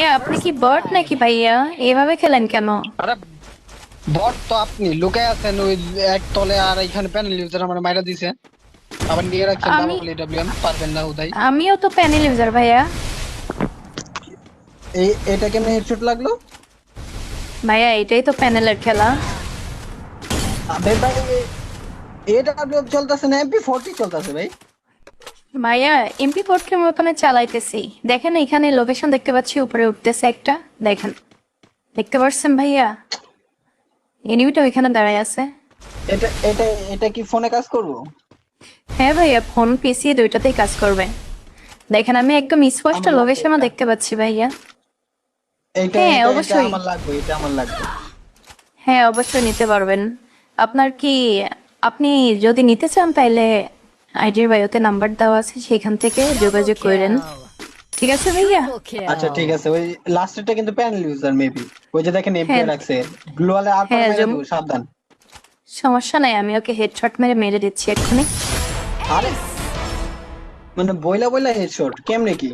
এ আপনি কি বট নাকি ভাইয়া? এভাবে খেলেন কেন? আরে বট তো আপনি লুকায় আছেন ওই এক তলে, আর এখানে প্যানেল ইউজার আমার মাইরা দিছে, আবার নিয়ে রাখছেন আমি পাওয়ারফুল এডব্লিউএম, পারবেন না উদাই। আমিও তো প্যানেল ইউজার ভাইয়া। এটা কেমনে হেডশট লাগলো? ভাইয়া এটাই তো প্যানেলের খেলা। আবে ভাই, এডব্লিউএম চলতেছে না, এমপি 40 চলতেছে ভাই। ভাইয়া MP40 মতনে চালাইতেছি। দেখেন এখানে লোকেশন দেখতে পাচ্ছি, উপরে উঠতেছে একটা। দেখেন, দেখতে পাচ্ছেন ভাইয়া? এনিমিটা ওইখানে দাঁড়ায় আছে। এটা এটা এটা কি ফোনে কাজ করবো? হ্যাঁ ভাইয়া, ফোন পিসি দুইটাতেই কাজ করবে। দেখেন আমি একদম স্পষ্ট আমার লাগবে লোকেশনও এটা, দেখতে পাচ্ছি ভাইয়া। এটা হ্যাঁ এটা এটা অবশ্যই। আমার লাগবে, এটা আমার লাগবে। হ্যাঁ অবশ্যই নিতে পারবেন। আপনার কি, আপনি যদি নিতে চান তাইলে আইডির বায়োতে নাম্বার দেওয়া আছে, সেখান থেকে Double যোগাযোগ করেন। kill. ঠিক আছে ভাইয়া? Triple আচ্ছা ঠিক kill. আছে, ওই লাস্টেরটা কিন্তু প্যানেল ইউজার মেবি। ওই যে দেখেন এমপি হ্যাঁ। রাখছে, গ্লোয়ালে আর পার হ্যাঁ মেরে দিব, সাবধান। সমস্যা নাই, আমি ওকে হেডশট মেরে মেরে দিচ্ছি এক্ষুনি। আরে Ace. মানে বইলা বইলা হেডশট কেমনে কি?